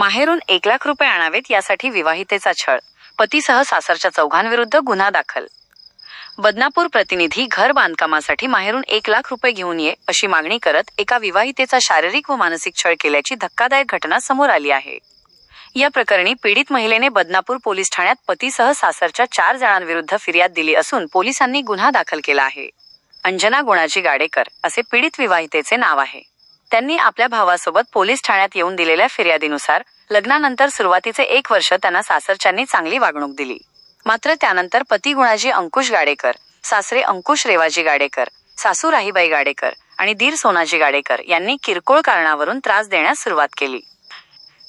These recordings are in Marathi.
माहेरून 1,00,000 रुपये आणावेत यासाठी विवाहितेचा छळ, पतीसह सासरच्या चौघांविरुद्ध गुन्हा दाखल. बदनापूर प्रतिनिधी घर बांधकामासाठी माहेरून 1,00,000 रुपये घेऊन ये अशी मागणी करत एका विवाहितेचा शारीरिक व मानसिक छळ केल्याची धक्कादायक घटना समोर आली आहे. या प्रकरणी पीडित महिलेने बदनापूर पोलीस ठाण्यात पतीसह सासरच्या 4 जणांविरुद्ध फिर्याद दिली असून पोलिसांनी गुन्हा दाखल केला आहे. अंजना गुणाजी गाडेकर असे पीडित विवाहितेचे नाव आहे. त्यांनी आपल्या भावासोबत पोलीस ठाण्यात येऊन दिलेल्या फिर्यादीनुसार लग्नानंतर सुरुवातीचे 1 वर्ष त्यांना सासरच्यांनी चांगली वागणूक दिली. मात्र त्यानंतर पती गुणाजी अंकुश गाडेकर, सासरे अंकुश रेवाजी गाडेकर, सासू राहीबाई गाडेकर आणि दीर सोनाजी गाडेकर यांनी किरकोळ कारणावरून त्रास देण्यास सुरुवात केली.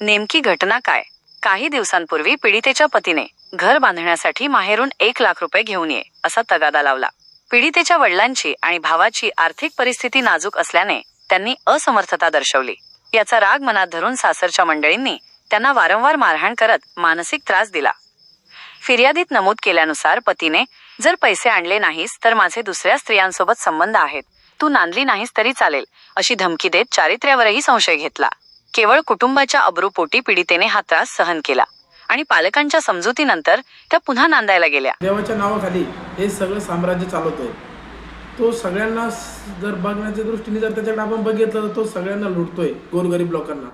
नेमकी घटना काय? काही दिवसांपूर्वी पीडितेच्या पतीने घर बांधण्यासाठी माहेरून 1,00,000 रुपये घेऊन ये असा तगादा लावला. पीडितेच्या वडिलांची आणि भावाची आर्थिक परिस्थिती नाजूक असल्याने त्यांनी असमर्थता दर्शवली. याचा राग मनात धरून सासरच्या मंडळींनी त्यांना वारंवार मारहाण करत मानसिक त्रास दिला. फिर्यादीत नमूद केल्यानुसार पतीने, जर पैसे आणले नाहीस तर माझे दुसऱ्या स्त्रियांसोबत संबंध आहेत, तू नांदली नाहीस तरी चालेल अशी धमकी देत चारित्र्यावरही संशय घेतला. केवळ कुटुंबाच्या अब्रूपोटी पीडितेने हा त्रास सहन केला आणि पालकांच्या समजुतीनंतर त्या पुन्हा नांदायला गेल्या. देवाच्या नावाखाली हे सगळं साम्राज्य चालवतोय. तो सगळ्यांना जर बघण्याच्या दृष्टीने जर त्याच्याकडे आपण बघितलं तर तो सगळ्यांना लुटतोय, गोरगरीब लोकांना.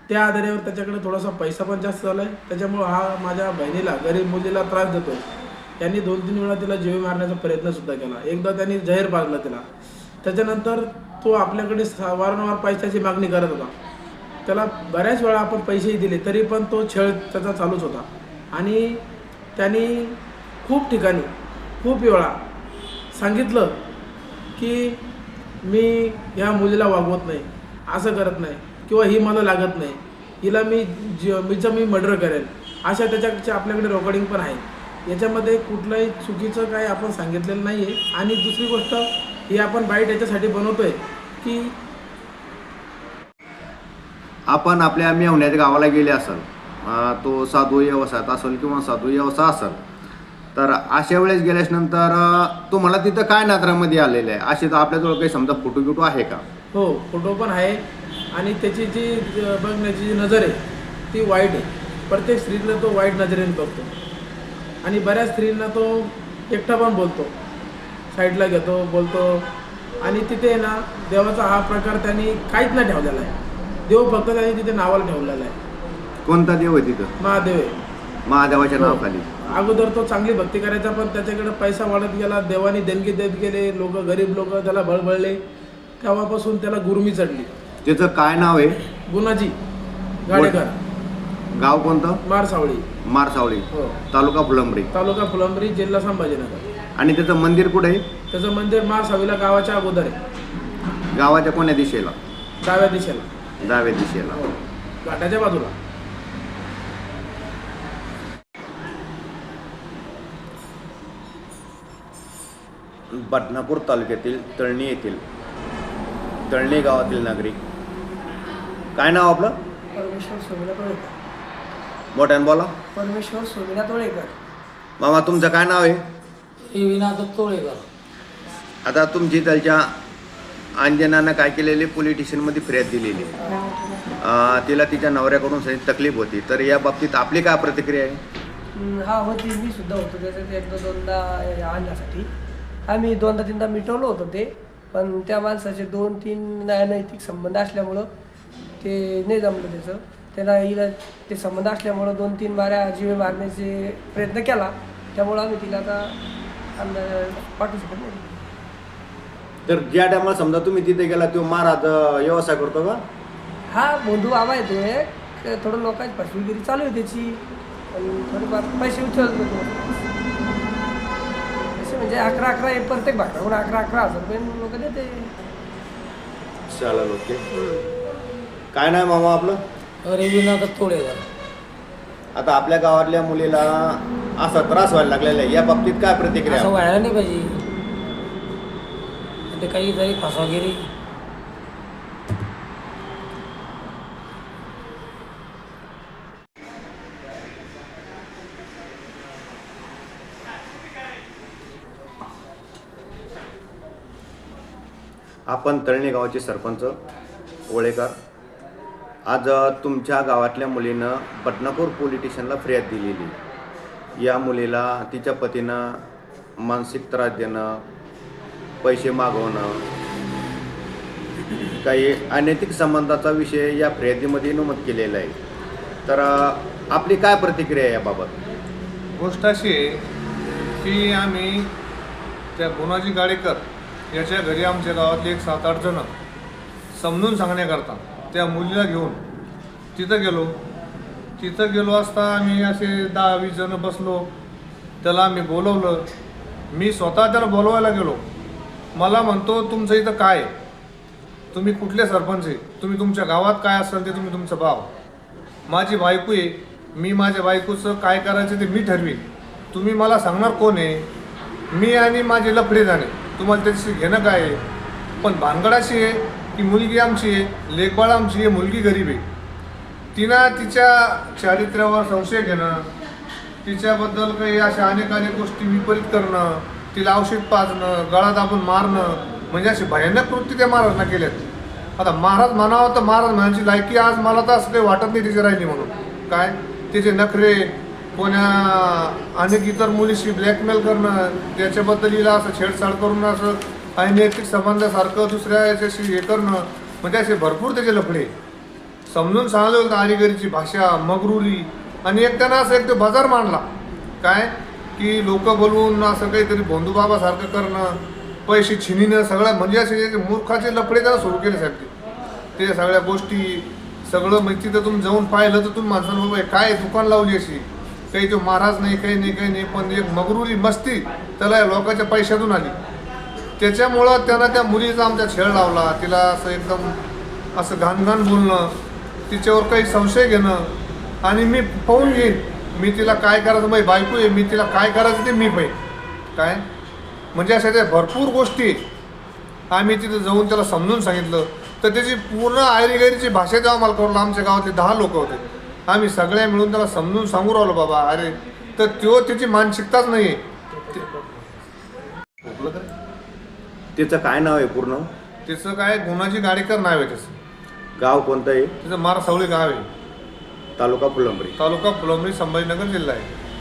त्या आधारावर त्याच्याकडे थोडासा पैसा पण जास्त झालाय. त्याच्यामुळे हा माझ्या बहिणीला, गरीब मुलीला त्रास देतोय. त्यांनी 2-3 वेळा तिला जीवे मारण्याचा प्रयत्न सुद्धा केला. एकदा त्यांनी जहर पाजला तिला. त्याच्यानंतर तो आपल्याकडे वारंवार पैशाची मागणी करत होता. त्याला बऱ्याच वेळा आपण पैसेही दिले तरी पण तो छळ त्याचा चालूच होता. आणि त्यांनी खूप ठिकाणी खूप वेळा सांगितलं की मी ह्या मुलीला वागवत नाही, असं करत नाही, किंवा ही मला लागत नाही, हिला मी मर्डर करेल, अशा त्याच्याकडचे आपल्याकडे रेकॉर्डिंग पण आहे. याच्यामध्ये कुठलंही चुकीचं काय आपण सांगितलेलं नाही आहे. आणि दुसरी गोष्ट ही आपण बाईट याच्यासाठी बनवतोय की आपण आपल्या मेवण्याच्या गावाला गेले असेल, तो साधू व्यवसायात असेल किंवा साधू व्यवसाय असेल, तर अशा वेळेस गेल्यानंतर तुम्हाला तिथं काय नात्रामध्ये आलेलं आहे, असे तर आपल्याजवळ काही समजा फोटो आहे का? हो, फोटो पण आहे. आणि त्याची जी बघण्याची जी नजर आहे ती वाईट आहे. प्रत्येक स्त्रीला तो वाईट नजरेने बघतो. आणि बऱ्याच स्त्रींना तो एकटा पण बोलतो, साईडला घेतो, बोलतो. आणि तिथे ना देवाचा हा प्रकार त्यांनी काहीच नाही ठेवलेला आहे. देव फक्त त्यांनी तिथे नावाला ठेवलेला आहे. कोणता देव आहे तिथं? महादेव आहे. महादेवाच्या नावाखाली. अगोदर तो चांगली भक्ती करायचा, पण त्याच्याकडे पैसा वाढत गेला. देवानी देणगी देत गेले. लोक, गरीब लोक त्याला बळबळले. तेव्हापासून त्याला गुरमी चढली. त्याचं काय नाव आहे? गुणाजी गाडेकर. गाव कोणतं? मारसावळी. मारसावळी. हो. तालुका फुलंब्री. तालुका फुलंब्री, जिल्हा संभाजीनगर. आणि त्याचं मंदिर कुठे आहे? त्याचं मंदिर मारसावळीला गावाच्या अगोदर आहे. गावाच्या कोण्या दिशेला? डाव्या दिशेला. डाव्या दिशेला. हो, घाटाच्या बाजूला. बदनापूर तालुक्यातील तळणी येथील तळणी गावातील नागरिक. काय नाव आपलं? परमेश्वर सोमिनाथ तोळेकर. मोठ्यानं बोला. परमेश्वर सोमिनाथ तोळेकर. मामा तुमचं काय नाव आहे? विनायक तोळेकर. आता तुमची त्याच्या अंजनानं काय केलेली, पोलीस स्टेशनमध्ये फिर्याद दिलेली. तिला तिच्या नवऱ्याकडून सगळी तकलीफ होती, तर या बाबतीत आपली काय प्रतिक्रिया आहे? हा होती, मी सुद्धा होतो त्याच्यात. 1-2दा आणण्यासाठी आम्ही 2-3दा मिटवलं होतं ते. पण त्या माणसाचे 2-3 अनैतिक संबंध असल्यामुळं ते नाही जमलं त्याचं. हिला ते संबंध असल्यामुळं 2-3 बाऱ्या जीवे मारण्याचे प्रयत्न केला. त्यामुळं आम्ही तिला आता पाठवू शकत नाही. तर ज्या टायमाला समजा तुम्ही तिथे गेला तो महाराज व्यवसाय करतो का? हा, बंधू बाबा येते. थोडं लोकांची फसवेगिरी चालू आहे त्याची. आणि थोडेफार पैसे उचलतो तो. असे म्हणजे 11 प्रत्येक भागाकडून 11,000 रुपये लोक देते. चालेल, ओके. काय नाही मामा आपलं? विनायक तोळेकर. आता आपल्या गावातल्या मुलीला असा त्रास व्हायला लागलेला आहे, या बाबतीत काय प्रतिक्रिया? असं व्हायला नाही पाहिजे. ते काहीतरी फसवागिरी. आपण तळणी गावाचे सरपंच ओळेकर आज तुमच्या गावातल्या मुलीनं बदनापूर पोलीस स्टेशनला फिर्याद दिलेली. या मुलीला तिच्या पतीनं मानसिक त्रास देणं, पैसे मागवणं, काही अनैतिक संबंधाचा विषय या फिर्यादीमध्ये नमूद केलेला आहे. तर आपली काय प्रतिक्रिया आहे याबाबत? गोष्ट अशी आहे की आम्ही त्या गुणाजी गाडेकर याच्या घरी आमच्या गावातले एक 7-8 जण समजून सांगण्याकरता त्या मुलीला घेऊन तिथं गेलो असता आम्ही असे 10-20 जण बसलो. त्याला आम्ही बोलवलं. मी स्वतः त्याला बोलवायला गेलो. मला म्हणतो, तुमचं इथं काय आहे? तुम्ही कुठले सरपंच आहे? तुम्ही तुमच्या गावात काय असेल ते तुम्ही तुमचं भाव. माझी बायको आहे, मी माझ्या बायकोचं काय करायचं ते मी ठरवीन. तुम्ही मला सांगणार कोण आहे? मी आणि माझे लफडे जाणे, तुम्हाला त्याची घेणं काय आहे? पण भानगड अशी आहे की मुलगी आमची आहे, लेकबाळ आमची आहे, मुलगी गरीब आहे. तिनं तिच्या चारित्र्यावर संशय घेणं, तिच्याबद्दल काही अशा अनेक गोष्टी विपरीत करणं, तिला औषध पाजणं, गळा दाबून मारणं, म्हणजे अशी भयानक कृती त्या महाराजांना केल्यात. आता महाराज म्हणावं तर महाराज म्हणायची लायकी आज मला तर असं काही वाटत नाही तिची राहिली म्हणून. काय तिचे नखरे, कोण्या अनेक इतर मुलीशी ब्लॅकमेल करणं, त्याच्याबद्दल हिला असं छेडछाड करून असं अनैतिक संबंधासारखं दुसऱ्या याच्याशी हे करणं, म्हणजे असे भरपूर त्याचे लफडे. समजून सांगलं होतं कारिगरीची भाषा, मगरुरी, आणि एक त्यांना असं एक तो बाजार मांडला काय की लोक बोलवून असं काहीतरी भोंदूबाबासारखं करणं, पैसे छिनीनं, सगळं म्हणजे असे मूर्खाचे लफडे त्याला सुरू केले साहेब. ते सगळ्या गोष्टी सगळं म्हणजे तिथं तुम्ही जाऊन पाहिलं तर तुम्ही माणसांना बाबा काय दुकान लावली अशी, काही तो महाराज नाही, काही नाही, पण एक मगरुरी मस्ती त्याला लोकांच्या पैशातून आली. त्याच्यामुळं त्यांना त्या मुलीचा आमच्या छेड लावला. तिला असं एकदम असं घाणघाण बोलणं, तिच्यावर काही संशय घेणं, आणि मी पाहून घेईन, मी तिला काय करायचं, माझी बायको आहे, मी तिला काय करायचं ते मी पाहिजे काय, म्हणजे अशा त्या भरपूर गोष्टी आम्ही तिथं जाऊन त्याला समजून सांगितलं. तर त्याची पूर्ण आयरीगैरीची भाषा जेव्हा मला कळलं, आमच्या गावातले 10 लोक होते, आम्ही सगळ्या मिळून त्याला समजून सांगू राहिलो बाबा अरे, तर त्याची मानसिकताच नाही आहे. तिचं काय नाव आहे पूर्ण? त्याचं काय गुणाजी गाडेकर नाव आहे त्याचं. गाव कोणतं आहे? तिचं मारसावळी गाव आहे, तालुका फुलंब्री. तालुका फुलंब्री, संभाजीनगर जिल्हा आहे.